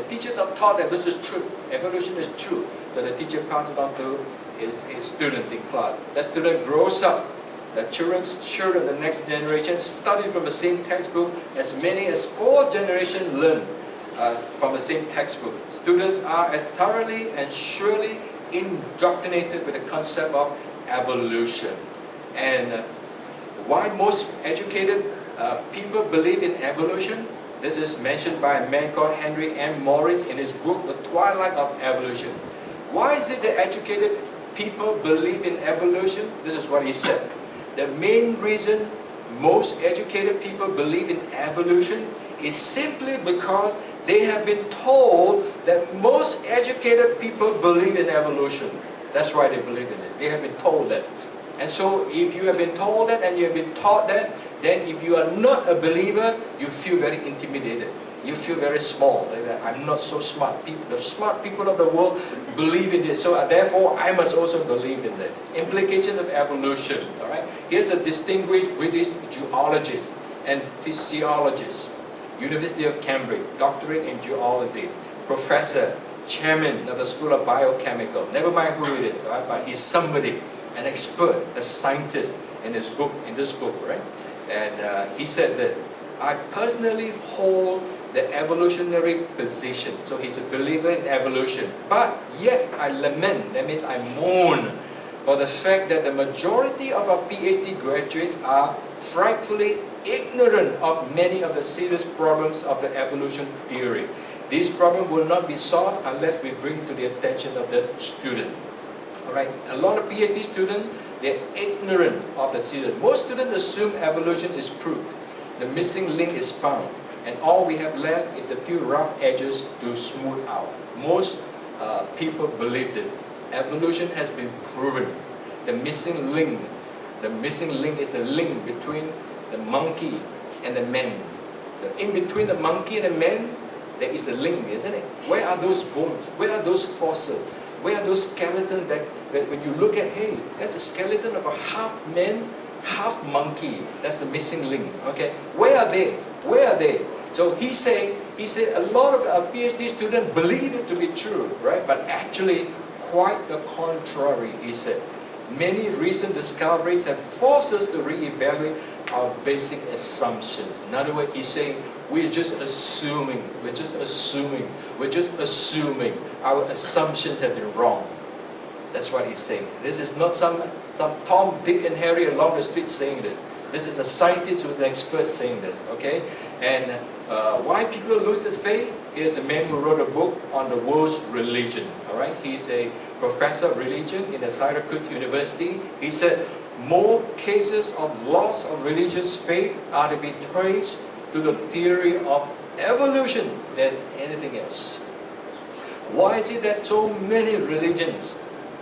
teachers are taught that this is true, evolution is true. So the teacher passes it on to his students in class. That student grows up. The children, the next generation, study from the same textbook. As many as 4 generations learn from the same textbook. Students are as thoroughly and surely indoctrinated with the concept of evolution. And why most educated people believe in evolution? This is mentioned by a man called Henry M. Morris in his book, The Twilight of Evolution. Why is it that educated people believe in evolution? This is what he said. The main reason most educated people believe in evolution is simply because they have been told that most educated people believe in evolution. That's why they believe in it. They have been told that. And so if you have been told that and you have been taught that, then if you are not a believer, you feel very intimidated. You feel very small. Like that. I'm not so smart. The smart people of the world believe in this. So therefore, I must also believe in it. Implications of evolution. All right. Here's a distinguished British geologist and physiologist, University of Cambridge, doctorate in geology, professor, chairman of the School of Biochemical. Never mind who it is, right? But he's somebody, an expert, a scientist in this book, right? And he said that I personally hold the evolutionary position. So he's a believer in evolution. But yet I lament, that means I mourn, for the fact that the majority of our PhD graduates are frightfully ignorant of many of the serious problems of the evolution theory. These problems will not be solved unless we bring to the attention of the student. Alright, a lot of PhD students, they're ignorant of the theory. Most students assume evolution is proved. The missing link is found. And all we have left is a few rough edges to smooth out. Most people believe this. Evolution has been proven. The missing link is the link between the monkey and the man. In between the monkey and the man, there is a link, isn't it? Where are those bones? Where are those fossils? Where are those skeletons that when you look at, hey, that's a skeleton of a half man, half monkey. That's the missing link. Okay, where are they? Where are they? So he said a lot of our PhD students believe it to be true, right? But actually, quite the contrary, he said. Many recent discoveries have forced us to reevaluate our basic assumptions. In other words, he's saying we're just assuming. Our assumptions have been wrong. That's what he's saying. This is not some Tom, Dick, and Harry along the street saying this. This is a scientist who's an expert saying this, okay? And why people lose this faith? Here's a man who wrote a book on the world's religion, all right? He's a professor of religion in the Syracuse University. He said, more cases of loss of religious faith are to be traced to the theory of evolution than anything else. Why is it that so many religions,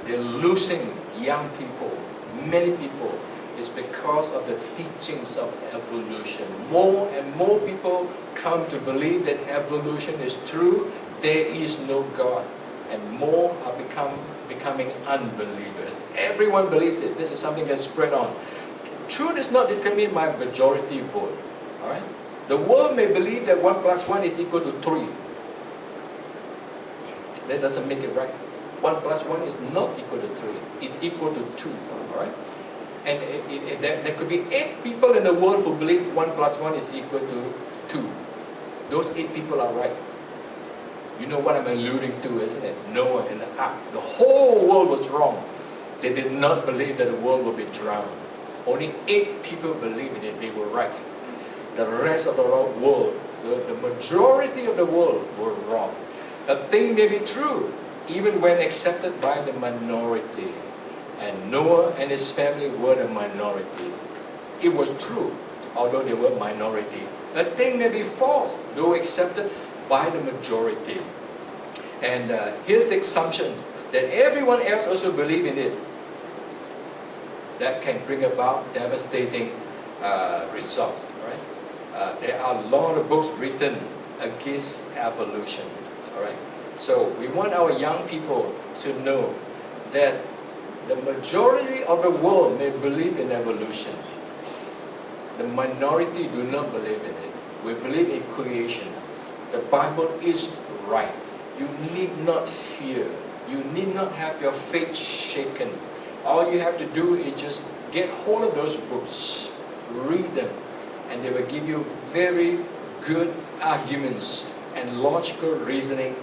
they're losing young people, many people? It's because of the teachings of evolution. More and more people come to believe that evolution is true, there is no God. And more are becoming unbelievers. Everyone believes it. This is something that's spread on. Truth is not determined by majority vote. Alright? The world may believe that 1 plus 1 is equal to 3. That doesn't make it right. 1 plus 1 is not equal to 3. It's equal to 2. Alright? And there could be 8 people in the world who believe 1 plus 1 is equal to 2. Those 8 people are right. You know what I'm alluding to, isn't it? Noah and the ark. The whole world was wrong. They did not believe that the world would be drowned. Only 8 people believed in it. They were right. The rest of the world, the majority of the world were wrong. A thing may be true even when accepted by the minority. And Noah and his family were the minority. It was true, although they were minority. A thing may be false, though accepted by the majority. And here's the assumption that everyone else also believes in it. That can bring about devastating results. Right? There are a lot of books written against evolution. All right. So we want our young people to know that the majority of the world may believe in evolution. The minority do not believe in it. We believe in creation. The Bible is right. You need not fear. You need not have your faith shaken. All you have to do is just get hold of those books, read them, and they will give you very good arguments and logical reasoning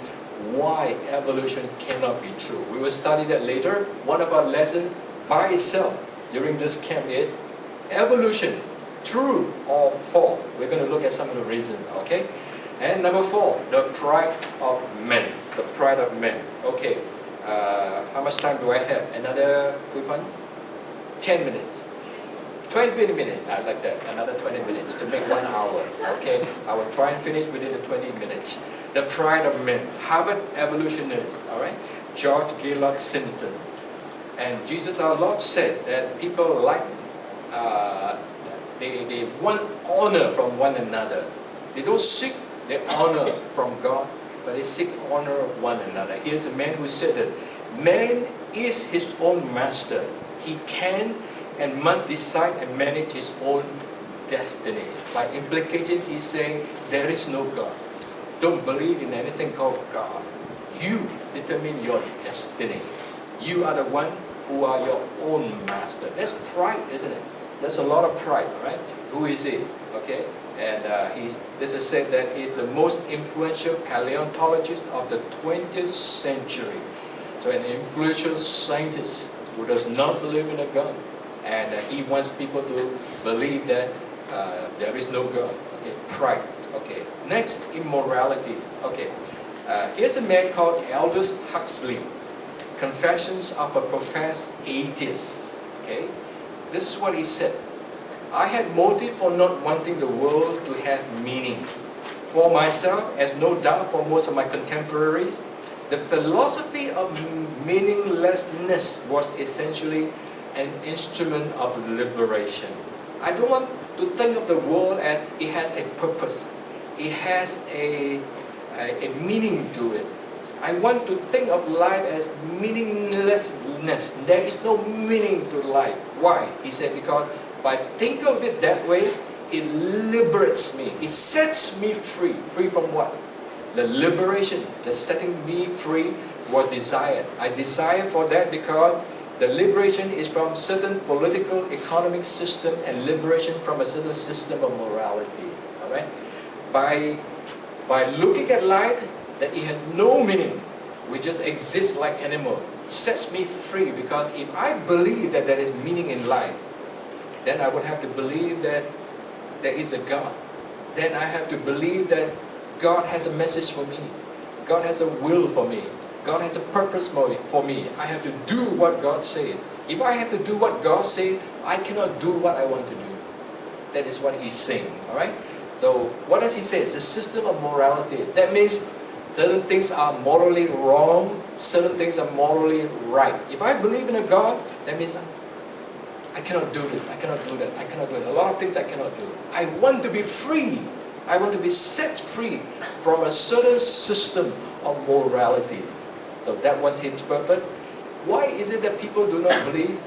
why evolution cannot be true. We will study that later. One of our lessons by itself during this camp is evolution, true or false. We're going to look at some of the reasons, okay? And number 4, the pride of men. The pride of men. Okay, how much time do I have? Another quick one? 10 minutes. 20 minutes, I like that. Another 20 minutes to make 1 hour. Okay, I will try and finish within the 20 minutes. The pride of men. Harvard evolutionist, all right? George Gaylord Simpson. And Jesus our Lord said that people like, they want honor from one another. They don't seek the honor from God, but they seek honor of one another. Here's a man who said that man is his own master. He can and must decide and manage his own destiny. By implication, he's saying there is no God. Don't believe in anything called God. You determine your destiny. You are the one who are your own master. That's pride, isn't it? There's a lot of pride, right? Who is he? Okay, and this is said that he's the most influential paleontologist of the 20th century. So an influential scientist who does not believe in a God, and he wants people to believe that there is no God. Okay, pride. Okay, next, immorality. Okay, here's a man called Aldous Huxley, Confessions of a Professed Atheist. Okay, this is what he said. I had motive for not wanting the world to have meaning. For myself, as no doubt for most of my contemporaries, the philosophy of meaninglessness was essentially an instrument of liberation. I don't want to think of the world as it has a purpose. It has a meaning to it. I want to think of life as meaninglessness. There is no meaning to life. Why? He said, because by thinking of it that way, it liberates me. It sets me free. Free from what? The liberation, the setting me free was desired. I desire for that because the liberation is from certain political, economic system and liberation from a certain system of morality. All right? By looking at life, that it has no meaning, we just exist like animal, sets me free because if I believe that there is meaning in life, then I would have to believe that there is a God. Then I have to believe that God has a message for me. God has a will for me. God has a purpose for me. I have to do what God says. If I have to do what God says, I cannot do what I want to do. That is what he's saying, all right? So what does he say? It's a system of morality. That means certain things are morally wrong, certain things are morally right. If I believe in a God, that means I cannot do this, I cannot do that, I cannot do it. A lot of things I cannot do. I want to be free. I want to be set free from a certain system of morality. So that was his purpose. Why is it that people do not believe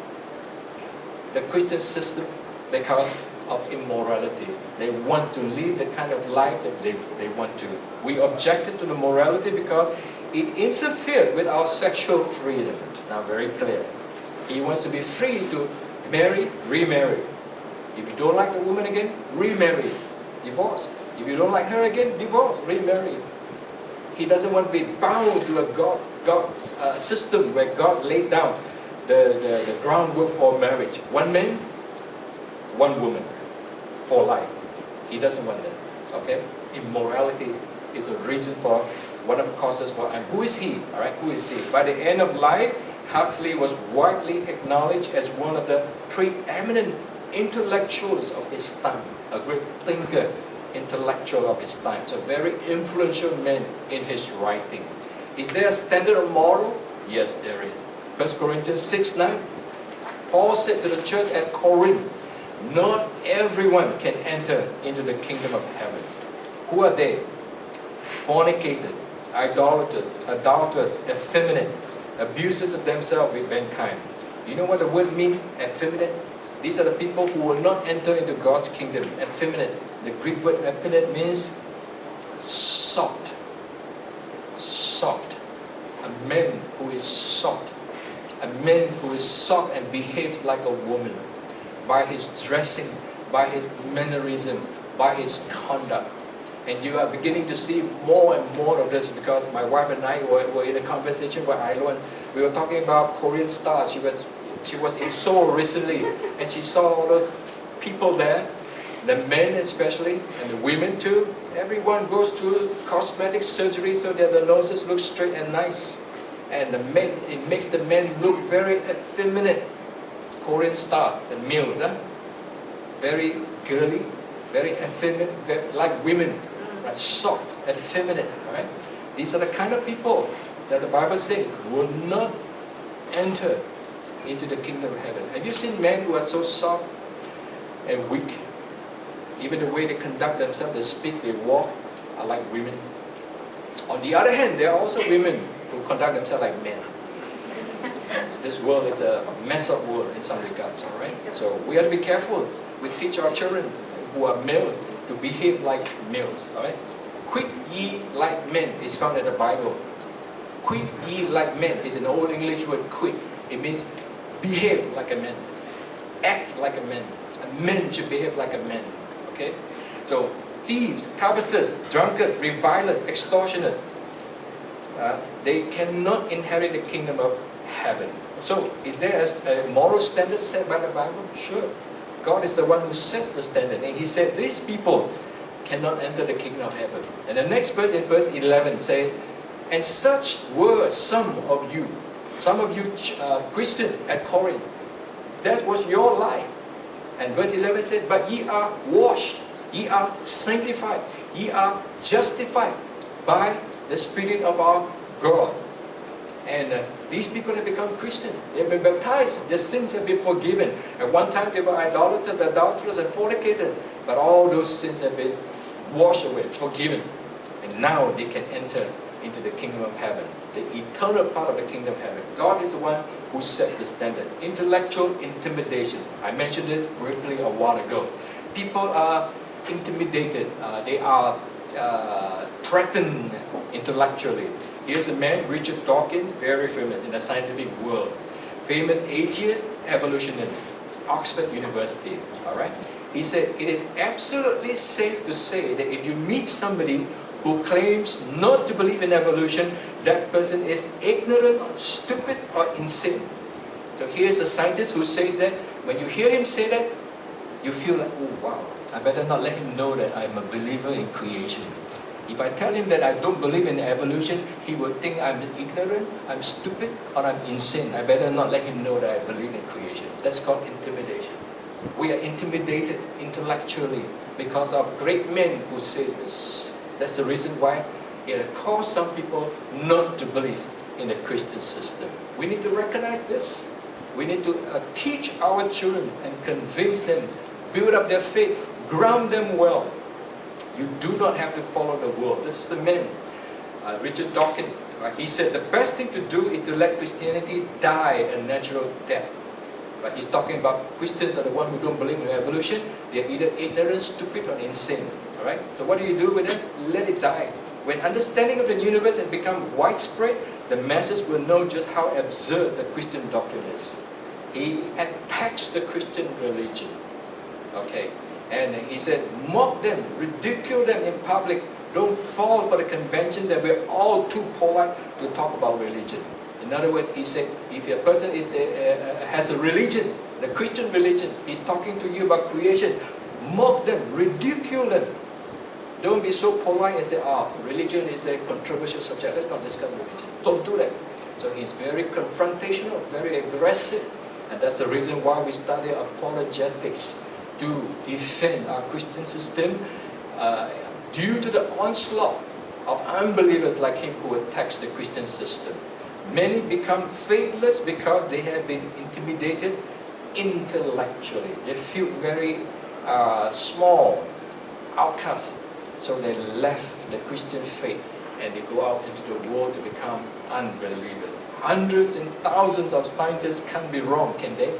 the Christian system? Because of immorality. They want to live the kind of life that they want to. We objected to the morality because it interfered with our sexual freedom. Now very clear. He wants to be free to marry, remarry. If you don't like the woman again, remarry, divorce. If you don't like her again, divorce, remarry. He doesn't want to be bound to a God's system where God laid down the groundwork for marriage. One man, one woman for life. He doesn't want that. Okay? Immorality is a reason for one of the causes for. And who is he? All right? Who is he? By the end of life, Huxley was widely acknowledged as one of the preeminent intellectuals of his time, a great thinker, intellectual of his time. So a very influential man in his writing. Is there a standard of moral? Yes, there is. 1 Corinthians 6:9. Paul said to the church at Corinth, not everyone can enter into the kingdom of heaven. Who are they? Fornicators, idolaters, adulterers, effeminate, abusers of themselves with mankind. You know what the word means, effeminate? These are the people who will not enter into God's kingdom. Effeminate. The Greek word effeminate means soft. soft. A man who is soft. A man who is soft and behaves like a woman. By his dressing, by his mannerism, by his conduct. And you are beginning to see more and more of this, because my wife and I were in a conversation with Iloan. We were talking about Korean stars. She was in Seoul recently, and she saw all those people there, the men especially, and the women too. Everyone goes through cosmetic surgery so that the noses look straight and nice. And the men, it makes the men look very effeminate. Korean stars, the males, very girly, very effeminate, like women, right? Soft, effeminate, right? These are the kind of people that the Bible says will not enter into the kingdom of heaven. Have you seen men who are so soft and weak? Even the way they conduct themselves, they speak, they walk, are like women. On the other hand, there are also women who conduct themselves like men. This world is a messed up world in some regards, all right? So we have to be careful. We teach our children who are males to behave like males, all right? Quit ye like men is found in the Bible. Quit ye like men is an old English word, quit. It means behave like a man, act like a man. A man should behave like a man, okay? So thieves, covetous, drunkards, revilers, extortioners, they cannot inherit the kingdom of heaven. So, is there a moral standard set by the Bible? Sure. God is the one who sets the standard. And He said, these people cannot enter the kingdom of heaven. And the next verse, in verse 11, says, and such were some of you Christians at Corinth. That was your life. And verse 11 said, but ye are washed, ye are sanctified, ye are justified by the Spirit of our God. And these people have become Christian. They've been baptized. Their sins have been forgiven. At one time they were idolaters, adulterers, and fornicators. But all those sins have been washed away, forgiven. And now they can enter into the kingdom of heaven, the eternal part of the kingdom of heaven. God is the one who sets the standard. Intellectual intimidation. I mentioned this briefly a while ago. People are intimidated. They are threatened intellectually. Here's a man, Richard Dawkins, very famous in the scientific world. Famous atheist evolutionist, Oxford University. All right. He said, it is absolutely safe to say that if you meet somebody who claims not to believe in evolution, that person is ignorant, stupid, or insane. So here's a scientist who says that. When you hear him say that, you feel like, oh wow, I better not let him know that I'm a believer in creation. If I tell him that I don't believe in evolution, he will think I'm ignorant, I'm stupid, or I'm insane. I better not let him know that I believe in creation. That's called intimidation. We are intimidated intellectually because of great men who say this. That's the reason why it has caused some people not to believe in the Christian system. We need to recognize this. We need to teach our children and convince them, build up their faith, ground them well. You do not have to follow the world. This is the man, Richard Dawkins. He said the best thing to do is to let Christianity die a natural death. But he's talking about Christians are the ones who don't believe in evolution. They're either ignorant, stupid, or insane. All right. So what do you do with it? Let it die. When understanding of the universe has become widespread, the masses will know just how absurd the Christian doctrine is. He attacks the Christian religion. Okay. And he said, mock them, ridicule them in public. Don't fall for the convention that we're all too polite to talk about religion. In other words, he said, if a person has a religion, the Christian religion, he's talking to you about creation, mock them, ridicule them. Don't be so polite and say, religion is a controversial subject. Let's not discuss religion. Don't do that. So he's very confrontational, very aggressive. And that's the reason why we study apologetics, to defend our Christian system due to the onslaught of unbelievers like him who attacks the Christian system. Many become faithless because they have been intimidated intellectually. They feel very small, outcast. So they left the Christian faith and they go out into the world to become unbelievers. Hundreds and thousands of scientists can't be wrong, can they?